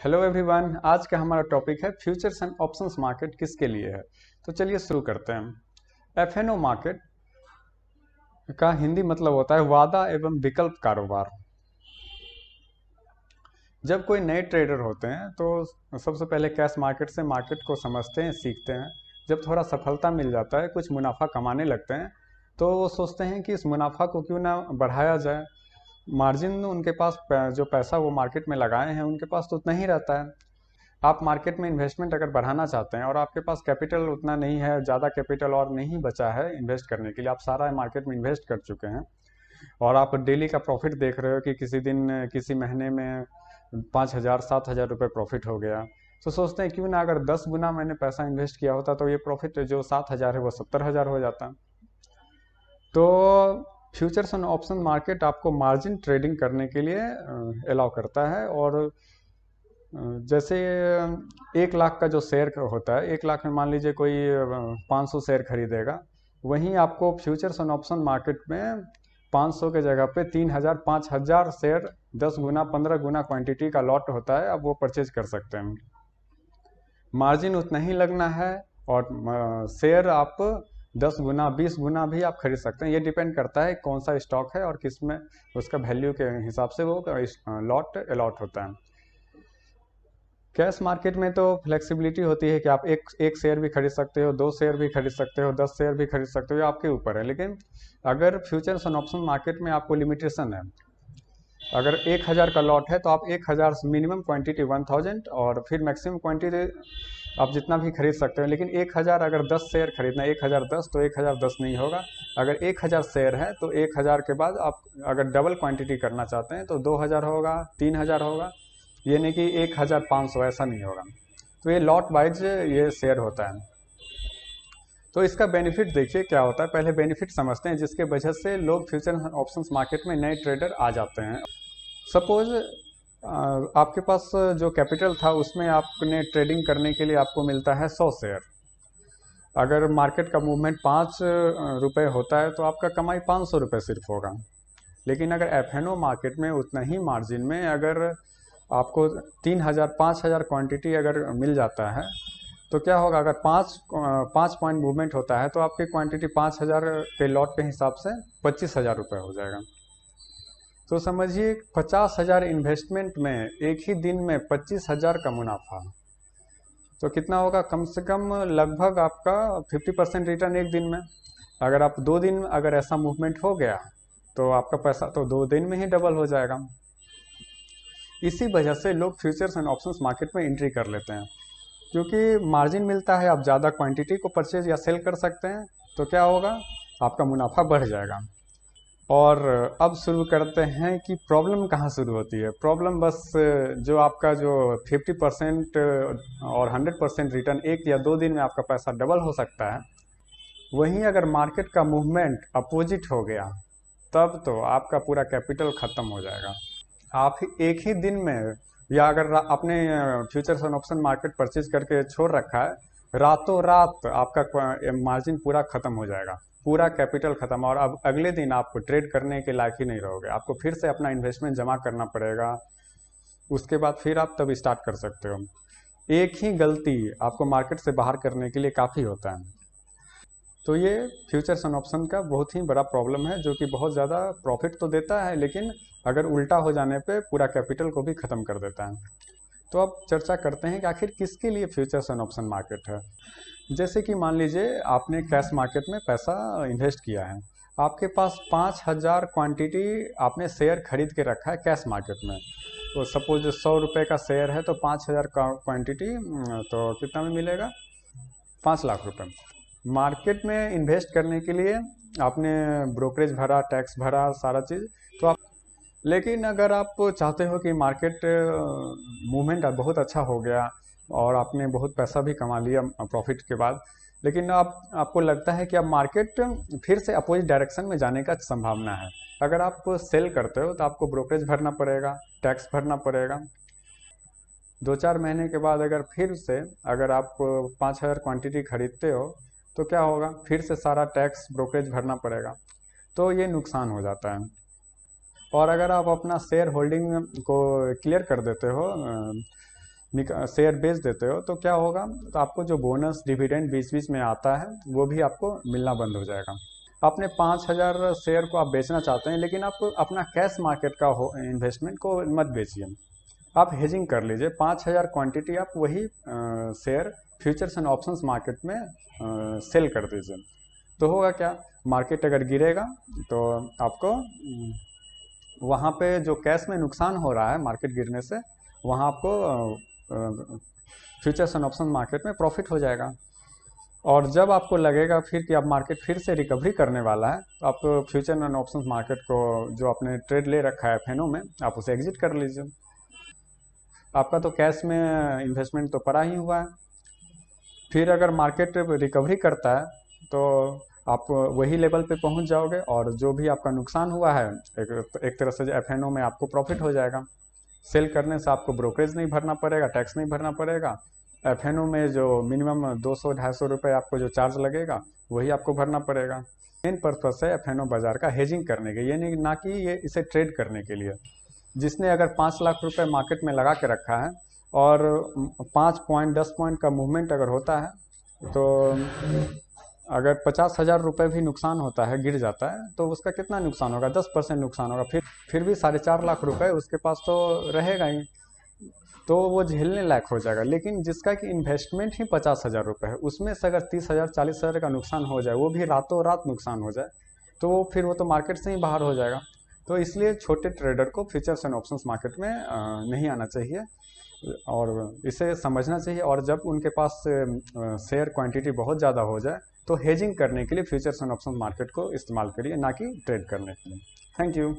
Hello everyone, आज का हमारा टॉपिक है फ्यूचर्स एंड ऑप्शंस मार्केट किसके लिए है। तो चलिए शुरू करते हैं। एफएनओ मार्केट का हिंदी मतलब होता है वादा एवं विकल्प कारोबार। जब कोई नए ट्रेडर होते हैं तो सबसे पहले कैश मार्केट से मार्केट को समझते हैं, सीखते हैं। जब थोड़ा सफलता मिल जाता है, कुछ मुनाफा कमाने लगते हैं, तो वो सोचते हैं कि इस मुनाफा को क्यों ना बढ़ाया जाए। मार्जिन उनके पास जो पैसा वो मार्केट में लगाए हैं उनके पास तो उतना ही रहता है। आप मार्केट में इन्वेस्टमेंट अगर बढ़ाना चाहते हैं और आपके पास कैपिटल उतना नहीं है, ज़्यादा कैपिटल और नहीं बचा है इन्वेस्ट करने के लिए, आप सारा मार्केट में इन्वेस्ट कर चुके हैं और आप डेली का प्रॉफिट देख रहे हो कि किसी दिन किसी महीने में 5,000 7,000 रुपये प्रॉफिट हो गया, तो सोचते हैं क्यों ना अगर 10 गुना मैंने पैसा इन्वेस्ट किया होता तो ये प्रॉफिट जो 7,000 है वो 70,000 हो जाता। तो फ्यूचर्स एंड ऑप्शन मार्केट आपको मार्जिन ट्रेडिंग करने के लिए अलाउ करता है। और जैसे 1 लाख का जो शेयर होता है, 1 लाख में मान लीजिए कोई 500 शेयर खरीदेगा, वहीं आपको फ्यूचर्स एंड ऑप्शन मार्केट में 500 के जगह पे 3,000 5,000 शेयर 10 गुना 15 गुना क्वांटिटी का लॉट होता है, अब वो परचेज कर सकते हैं। मार्जिन उतना ही लगना है और शेयर आप 10 गुना 20 गुना भी आप खरीद सकते हैं। ये डिपेंड करता है कौन सा स्टॉक है और किस में उसका वैल्यू के हिसाब से वो लॉट अलॉट होता है। कैश मार्केट में तो फ्लेक्सिबिलिटी होती है कि आप एक शेयर भी खरीद सकते हो, 2 शेयर भी खरीद सकते हो, 10 शेयर भी खरीद सकते हो, ये आपके ऊपर है। लेकिन अगर फ्यूचर्स एंड ऑप्शन मार्केट में आपको लिमिटेशन है, अगर 1,000 का लॉट है तो आप 1,000 मिनिमम क्वांटिटी 1,000 और फिर मैक्सिमम क्वांटिटी आप जितना भी खरीद सकते हो। लेकिन 1,000 अगर 10 शेयर खरीदना है, 1,010 तो 1,010 नहीं होगा। अगर 1,000 शेयर है तो 1,000 के बाद आप अगर डबल क्वांटिटी करना चाहते हैं तो 2,000 होगा, 3,000 होगा, ये नहीं कि 1,500, ऐसा नहीं होगा। तो ये लॉट वाइज ये शेयर होता है। तो इसका बेनिफिट देखिए क्या होता है, पहले बेनिफिट समझते हैं जिसके वजह से लोग फ्यूचर ऑप्शंस मार्केट में नए ट्रेडर आ जाते हैं। सपोज आपके पास जो कैपिटल था उसमें आपने ट्रेडिंग करने के लिए आपको मिलता है 100 शेयर। अगर मार्केट का मूवमेंट 5 रुपये होता है तो आपका कमाई 500 रुपये सिर्फ होगा। लेकिन अगर एफएनओ मार्केट में उतना ही मार्जिन में अगर आपको 3,000 5,000 क्वांटिटी अगर मिल जाता है तो क्या होगा, अगर 5 पॉइंट मूवमेंट होता है तो आपकी क्वांटिटी 5,000 के लॉट के हिसाब से 25,000 रुपये हो जाएगा। तो समझिए 50,000 इन्वेस्टमेंट में एक ही दिन में 25,000 का मुनाफा, तो कितना होगा, कम से कम लगभग आपका 50% रिटर्न एक दिन में। अगर आप 2 दिन अगर ऐसा मूवमेंट हो गया तो आपका पैसा तो 2 दिन में ही डबल हो जाएगा। इसी वजह से लोग फ्यूचर्स एंड ऑप्शंस मार्केट में एंट्री कर लेते हैं, क्योंकि मार्जिन मिलता है, आप ज़्यादा क्वांटिटी को परचेज या सेल कर सकते हैं, तो क्या होगा, आपका मुनाफा बढ़ जाएगा। और अब शुरू करते हैं कि प्रॉब्लम कहाँ शुरू होती है। प्रॉब्लम बस जो आपका जो 50% और 100% रिटर्न 1 या 2 दिन में आपका पैसा डबल हो सकता है, वहीं अगर मार्केट का मूवमेंट अपोजिट हो गया तब तो आपका पूरा कैपिटल ख़त्म हो जाएगा। आप एक ही दिन में, या अगर आपने futures and option market purchase करके छोड़ रखा है, रातों रात आपका मार्जिन पूरा ख़त्म हो जाएगा, पूरा कैपिटल ख़त्म। और अब अगले दिन आप ट्रेड करने के लायक ही नहीं रहोगे, आपको फिर से अपना इन्वेस्टमेंट जमा करना पड़ेगा, उसके बाद फिर आप तब स्टार्ट कर सकते हो। एक ही गलती आपको मार्केट से बाहर करने के लिए काफ़ी होता है। तो ये फ्यूचर्स एंड ऑप्शन का बहुत ही बड़ा प्रॉब्लम है, जो कि बहुत ज़्यादा प्रॉफिट तो देता है लेकिन अगर उल्टा हो जाने पे पूरा कैपिटल को भी ख़त्म कर देता है। तो अब चर्चा करते हैं कि आखिर किसके लिए फ्यूचर्स एंड ऑप्शन मार्केट है। जैसे कि मान लीजिए आपने कैश मार्केट में पैसा इन्वेस्ट किया है, आपके पास 5,000 क्वांटिटी आपने शेयर खरीद के रखा है कैश मार्केट में। तो सपोज 100 रुपये का शेयर है तो 5,000 का क्वांटिटी, तो कितना में मिलेगा, 5,00,000 रुपये। मार्केट में इन्वेस्ट करने के लिए आपने ब्रोकरेज भरा, टैक्स भरा, सारा चीज़, तो आप, लेकिन अगर आप चाहते हो कि मार्केट मूवमेंट बहुत अच्छा हो गया और आपने बहुत पैसा भी कमा लिया प्रॉफिट के बाद, लेकिन आपको लगता है कि अब मार्केट फिर से अपोजिट डायरेक्शन में जाने का संभावना है, अगर आप सेल करते हो तो आपको ब्रोकरेज भरना पड़ेगा, टैक्स भरना पड़ेगा। 2-4 महीने के बाद अगर फिर से अगर आप 5,000 क्वांटिटी खरीदते हो तो क्या होगा, फिर से सारा टैक्स ब्रोकरेज भरना पड़ेगा, तो ये नुकसान हो जाता है। और अगर आप अपना शेयर होल्डिंग को क्लियर कर देते हो शेयर बेच देते हो तो क्या होगा, तो आपको जो बोनस डिविडेंड बीच बीच में आता है वो भी आपको मिलना बंद हो जाएगा। आपने 5,000 शेयर को आप बेचना चाहते हैं, लेकिन आप अपना कैश मार्केट का इन्वेस्टमेंट को मत बेचिए, आप हेजिंग कर लीजिए। 5,000 क्वांटिटी आप वही share futures and options market में सेल कर दीजिए। तो होगा क्या, मार्केट अगर गिरेगा तो आपको वहाँ पे जो कैश में नुकसान हो रहा है मार्केट गिरने से, वहाँ आपको फ्यूचर्स एंड ऑप्शन मार्केट में प्रॉफिट हो जाएगा। और जब आपको लगेगा फिर कि अब मार्केट फिर से रिकवरी करने वाला है, तो आप फ्यूचर एंड ऑप्शन मार्केट को जो आपने ट्रेड ले रखा है FNO में, आप उसे एग्जिट कर लीजिए। आपका तो कैश में इन्वेस्टमेंट तो पड़ा ही हुआ है। फिर अगर मार्केट रिकवरी करता है तो आप वही लेवल पे पहुंच जाओगे, और जो भी आपका नुकसान हुआ है एक तरह से FNO में आपको प्रॉफिट हो जाएगा। सेल करने से आपको ब्रोकरेज नहीं भरना पड़ेगा, टैक्स नहीं भरना पड़ेगा। FNO में जो मिनिमम 200-250 रुपये आपको जो चार्ज लगेगा वही आपको भरना पड़ेगा। मेन पर्पस है FNO बाजार का हेजिंग करने के, ये नहीं ना कि ये इसे ट्रेड करने के लिए। जिसने अगर 5 लाख रुपए मार्केट में लगा के रखा है और 5 पॉइंट 10 पॉइंट का मूवमेंट अगर होता है, तो अगर 50,000 रुपये भी नुकसान होता है, गिर जाता है, तो उसका कितना नुकसान होगा, 10% नुकसान होगा। फिर भी 4.5 लाख रुपए उसके पास तो रहेगा ही, तो वो झेलने लायक हो जाएगा। लेकिन जिसका कि इन्वेस्टमेंट ही 50,000 रुपये है, उसमें से अगर 30,000 40,000 का नुकसान हो जाए, वो भी रातों रात नुकसान हो जाए, तो वो तो मार्केट से ही बाहर हो जाएगा। तो इसलिए छोटे ट्रेडर को फ्यूचर्स एंड ऑप्शंस मार्केट में नहीं आना चाहिए और इसे समझना चाहिए। और जब उनके पास शेयर क्वांटिटी बहुत ज़्यादा हो जाए तो हेजिंग करने के लिए फ्यूचर्स एंड ऑप्शंस मार्केट को इस्तेमाल करिए, ना कि ट्रेड करने के लिए। Thank you.